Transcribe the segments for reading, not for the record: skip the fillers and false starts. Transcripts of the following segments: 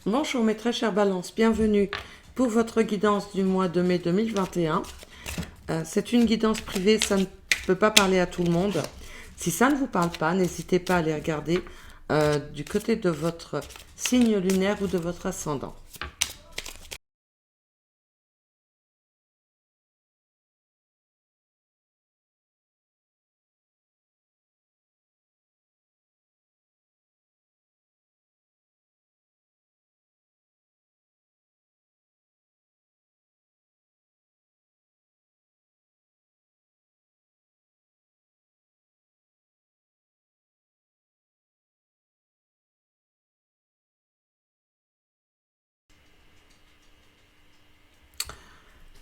Bonjour mes très chères balances, bienvenue pour votre guidance du mois de mai 2021. C'est une guidance privée, ça ne peut pas parler à tout le monde. Si ça ne vous parle pas, n'hésitez pas à aller regarder du côté de votre signe lunaire ou de votre ascendant.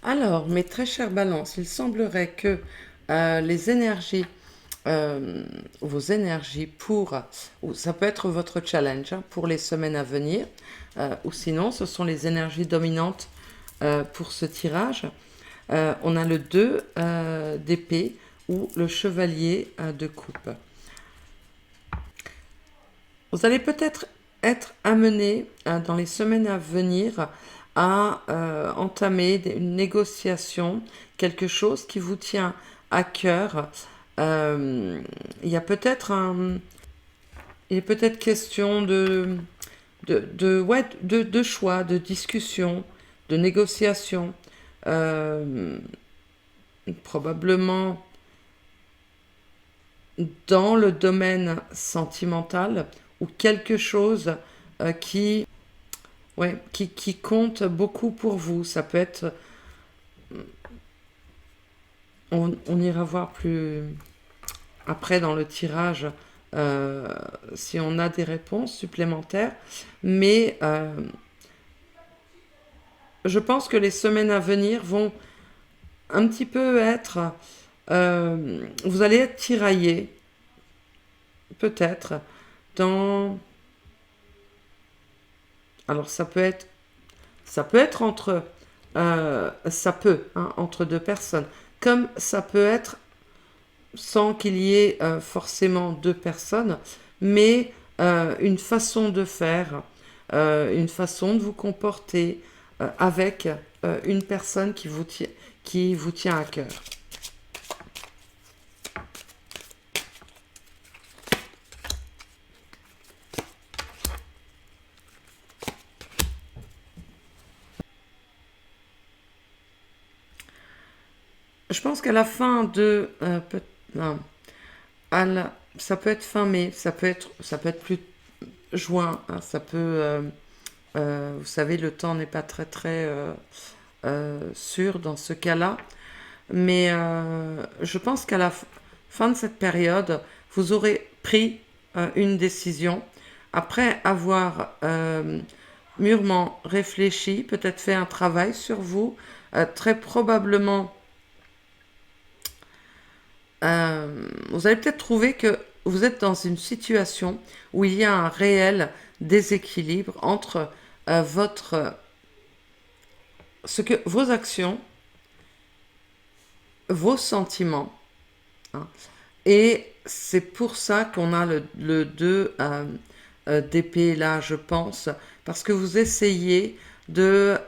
Alors, mes très chères balances, il semblerait que les énergies, vos énergies ou ça peut être votre challenge hein, pour les semaines à venir, ou sinon ce sont les énergies dominantes pour ce tirage. On a le 2 d'épée ou le chevalier de coupe. Vous allez peut-être être amené dans les semaines à venir à entamer une négociation, quelque chose qui vous tient à cœur. Il y a peut-être il est peut-être question de choix, de discussion, de négociation. Euh, Probablement dans le domaine sentimental ou quelque chose qui compte beaucoup pour vous. Ça peut être, on ira voir plus après dans le tirage si on a des réponses supplémentaires, mais je pense que les semaines à venir vont un petit peu être, vous allez être tiraillé, peut-être, dans, alors ça peut être entre, entre deux personnes, comme ça peut être sans qu'il y ait forcément deux personnes, mais une façon de faire, une façon de vous comporter avec une personne qui vous tient à cœur. Je pense qu'à la fin de... non, ça peut être fin mai, ça peut être plus juin, hein, ça peut... vous savez, le temps n'est pas très sûr dans ce cas-là. Mais je pense qu'à la fin de cette période, vous aurez pris une décision après avoir mûrement réfléchi, peut-être fait un travail sur vous, très probablement vous allez peut-être trouver que vous êtes dans une situation où il y a un réel déséquilibre entre votre vos actions, vos sentiments, hein, et c'est pour ça qu'on a le 2 d'épée là, je pense, parce que vous essayez de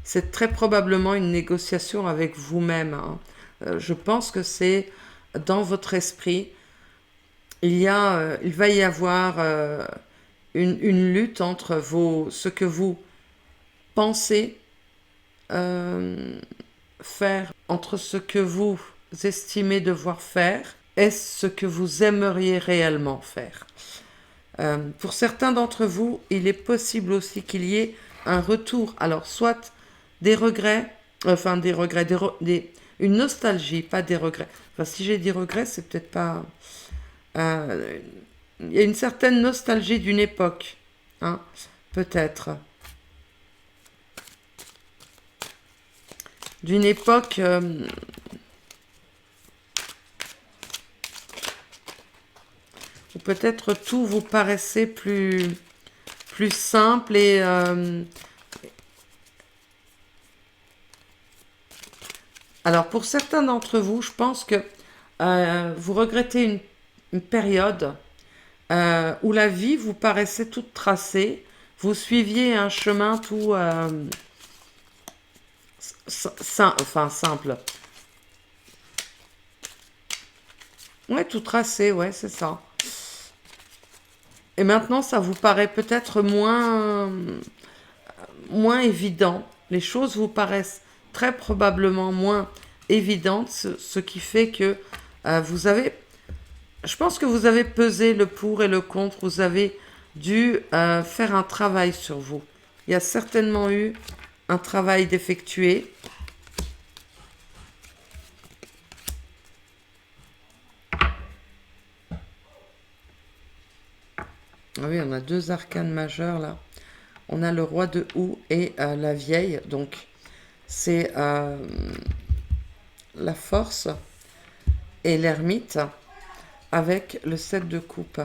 c'est très probablement une négociation avec vous-même, hein. Je pense que c'est dans votre esprit, il va y avoir une lutte entre ce que vous pensez faire, entre ce que vous estimez devoir faire et ce que vous aimeriez réellement faire. Pour certains d'entre vous, il est possible aussi qu'il y ait un retour. Alors, soit des regrets, une nostalgie, pas des regrets. Enfin, si j'ai dit regrets, c'est peut-être pas. Il y a une certaine nostalgie d'une époque, hein, peut-être. D'une époque où peut-être tout vous paraissait plus simple et alors pour certains d'entre vous, je pense que vous regrettez une période où la vie vous paraissait toute tracée, vous suiviez un chemin tout enfin simple. Ouais, tout tracé, ouais, c'est ça. Et maintenant, ça vous paraît peut-être moins évident. Les choses vous paraissent très probablement moins évidentes, ce qui fait que vous avez, je pense que vous avez pesé le pour et le contre, vous avez dû faire un travail sur vous. Il y a certainement eu un travail d'effectuer. Ah oui, on a deux arcanes majeures là. On a le roi de houx et la vieille. Donc, c'est la force et l'ermite avec le 7 de coupe.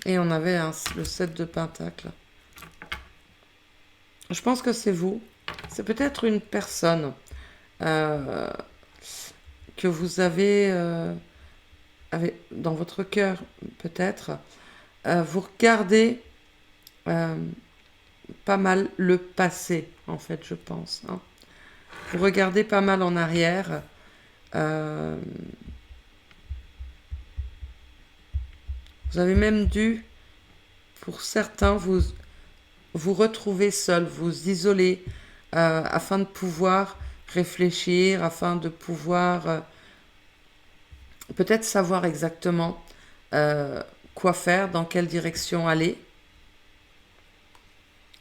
Et on avait le 7 de pentacle. Je pense que c'est vous. C'est peut-être une personne euh, que vous avez dans votre cœur, peut-être. Vous regardez euh, pas mal le passé, en fait, je pense. Hein. Vous regardez pas mal en arrière. Euh, vous avez même dû, pour certains, vous retrouver seul, vous isoler, afin de pouvoir réfléchir, afin de pouvoir peut-être savoir exactement euh, quoi faire, dans quelle direction aller.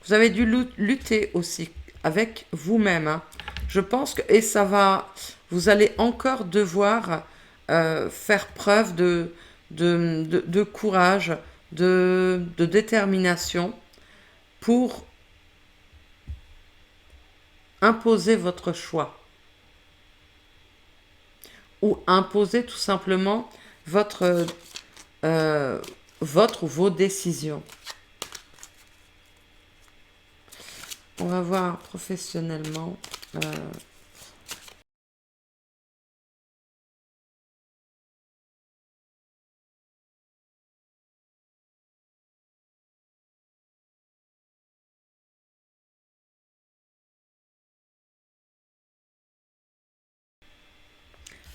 Vous avez dû lutter aussi avec vous-même. Hein. Je pense que, et ça va, vous allez encore devoir faire preuve de courage, de détermination pour imposer votre choix. Ou imposer tout simplement votre, euh, votre ou vos décisions. On va voir professionnellement.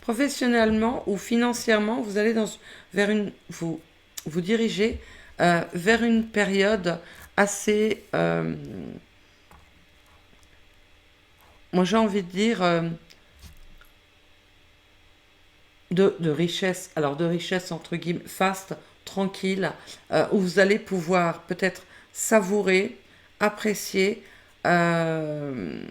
Professionnellement ou financièrement, vous allez vers vous dirigez vers une période assez, moi j'ai envie de dire, de richesse. Alors de richesse entre guillemets, faste, tranquille, où vous allez pouvoir peut-être savourer, apprécier. euh,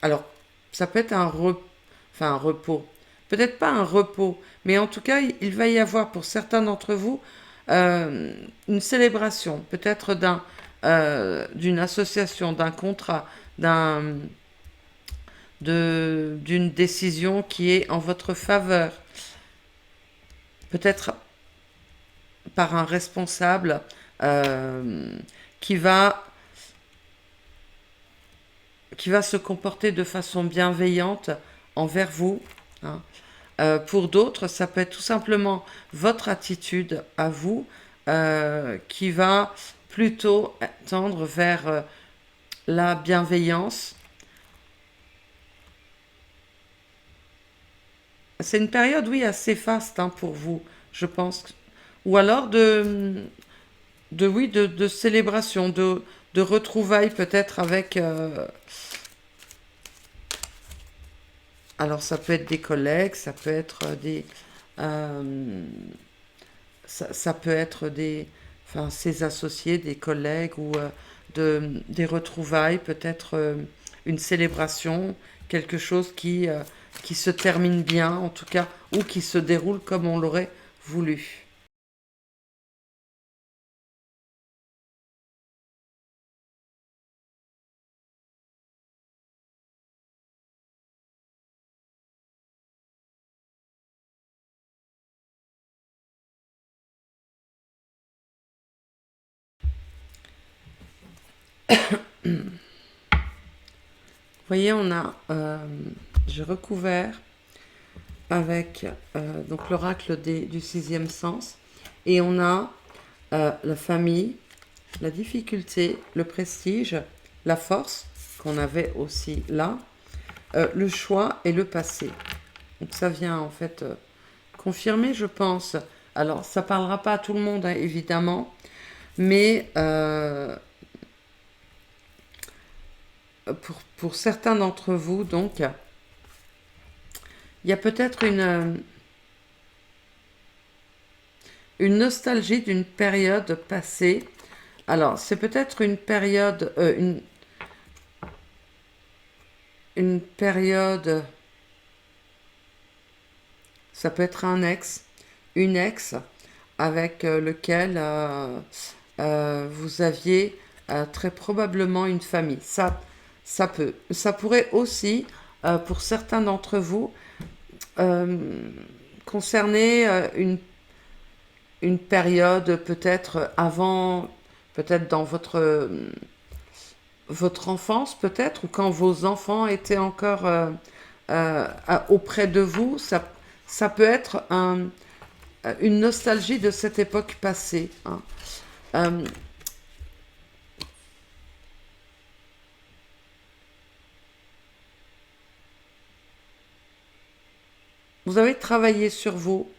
alors ça peut être enfin un repos. Peut-être pas un repos, mais en tout cas, il va y avoir pour certains d'entre vous euh, une célébration, peut-être d'une association, d'un contrat, d'une décision qui est en votre faveur. Peut-être par un responsable euh, qui va, qui va se comporter de façon bienveillante envers vous. Hein. Pour d'autres, ça peut être tout simplement votre attitude à vous qui va plutôt tendre vers la bienveillance. C'est une période, oui, assez faste hein, pour vous, je pense. Ou alors oui, de célébration, de retrouvailles peut-être avec... alors ça peut être des collègues, ça peut être euh, ça peut être enfin, ses associés, des collègues ou des retrouvailles, peut-être une célébration, quelque chose qui se termine bien en tout cas, ou qui se déroule comme on l'aurait voulu. Vous voyez, j'ai recouvert avec donc l'oracle du sixième sens, et on a la famille, la difficulté, le prestige, la force qu'on avait aussi là, le choix et le passé. Donc ça vient en fait confirmer, je pense. Alors ça parlera pas à tout le monde, hein, évidemment, mais pour certains d'entre vous, donc, il y a peut-être une nostalgie d'une période passée. Alors, c'est peut-être une période, une période, ça peut être un ex, une ex avec lequel vous aviez très probablement une famille. Ça peut. Ça pourrait aussi, pour certains d'entre vous, euh, concerner une période peut-être avant, peut-être dans votre enfance, peut-être, ou quand vos enfants étaient encore auprès de vous. Ça peut être une nostalgie de cette époque passée, hein. Euh, vous avez travaillé sur vous,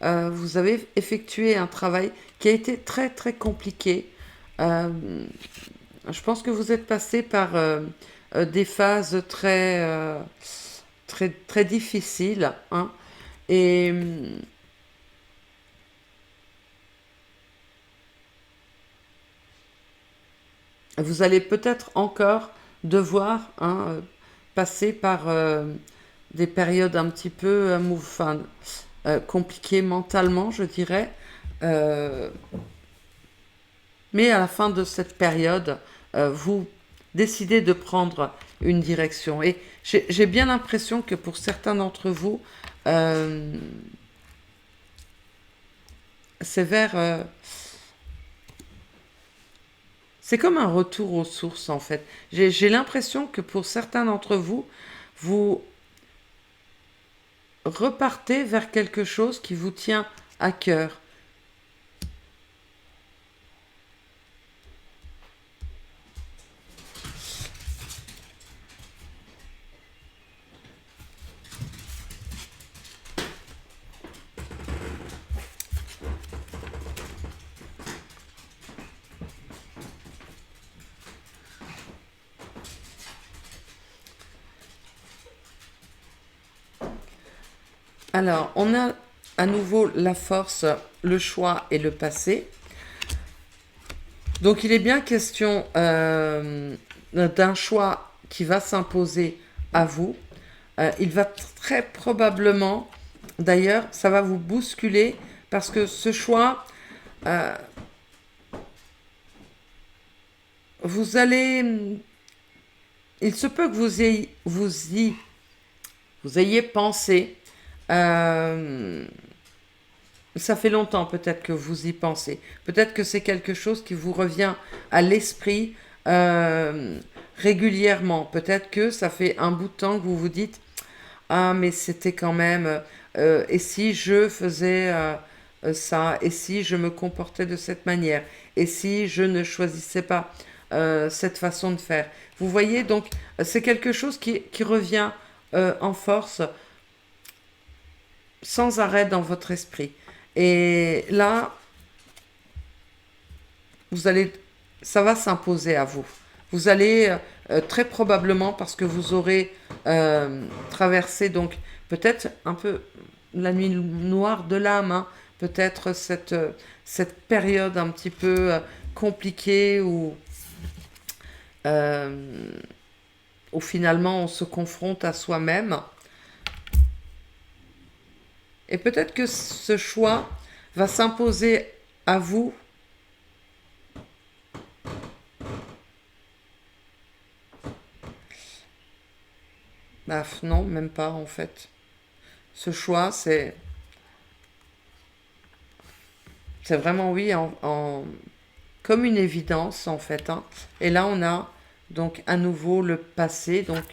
vous avez effectué un travail qui a été très très compliqué. Euh, je pense que vous êtes passé par des phases très très difficiles, hein, et vous allez peut-être encore devoir, hein, passer par des périodes un petit peu enfin, compliquées mentalement, je dirais. Euh, mais à la fin de cette période, vous décidez de prendre une direction. Et j'ai bien l'impression que pour certains d'entre vous, euh, c'est vers... c'est comme un retour aux sources, en fait. J'ai l'impression que pour certains d'entre vous, vous repartez vers quelque chose qui vous tient à cœur. Alors, on a à nouveau la force, le choix et le passé. Donc, il est bien question d'un choix qui va s'imposer à vous. Il va très probablement, d'ailleurs, ça va vous bousculer parce que ce choix, euh, vous allez, il se peut que vous ayez pensé. euh, Ça fait longtemps peut-être que vous y pensez. Peut-être que c'est quelque chose qui vous revient à l'esprit régulièrement. Peut-être que ça fait un bout de temps que vous vous dites, ah mais c'était quand même, et si je faisais ça, et si je me comportais de cette manière, et si je ne choisissais pas cette façon de faire. Vous voyez, donc c'est quelque chose qui revient en force sans arrêt dans votre esprit. Et là, vous allez, ça va s'imposer à vous. Vous allez très probablement, parce que vous aurez traversé donc peut-être un peu la nuit noire de l'âme, hein, peut-être cette période un petit peu compliquée euh, où finalement on se confronte à soi-même. Et peut-être que ce choix va s'imposer à vous. Bah, non, même pas en fait. Ce choix, c'est vraiment oui, comme une évidence en fait, hein. Et là, on a donc à nouveau le passé. Donc,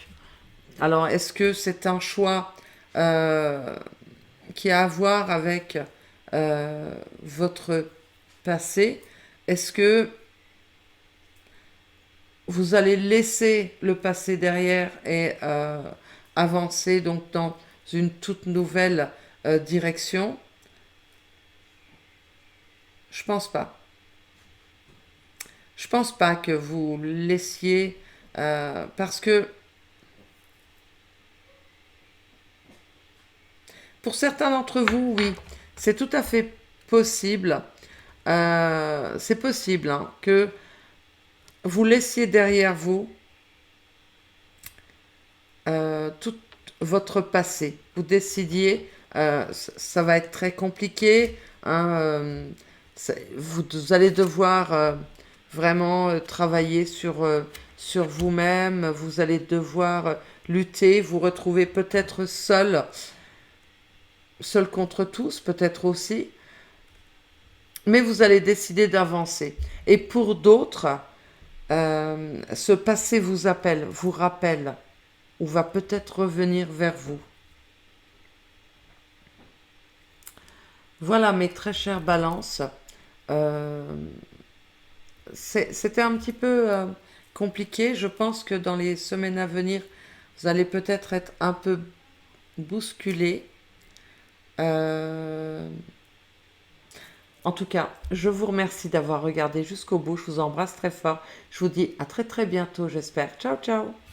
alors, est-ce que c'est un choix euh, qui a à voir avec votre passé, est-ce que vous allez laisser le passé derrière et avancer donc dans une toute nouvelle direction? Je pense pas. Je pense pas que vous laissiez parce que pour certains d'entre vous, oui, c'est tout à fait possible. C'est possible hein, que vous laissiez derrière vous tout votre passé. Vous décidiez, ça va être très compliqué. Hein, vous allez devoir vraiment travailler sur vous-même. Vous allez devoir lutter, vous retrouver peut-être seul contre tous, peut-être aussi. Mais vous allez décider d'avancer. Et pour d'autres, ce passé vous appelle, vous rappelle, ou va peut-être revenir vers vous. Voilà mes très chères balances. Euh, C'était un petit peu compliqué. Je pense que dans les semaines à venir, vous allez peut-être être un peu bousculé. Euh, En tout cas, je vous remercie d'avoir regardé jusqu'au bout. Je vous embrasse très fort. Je vous dis à très très bientôt, j'espère. Ciao, ciao!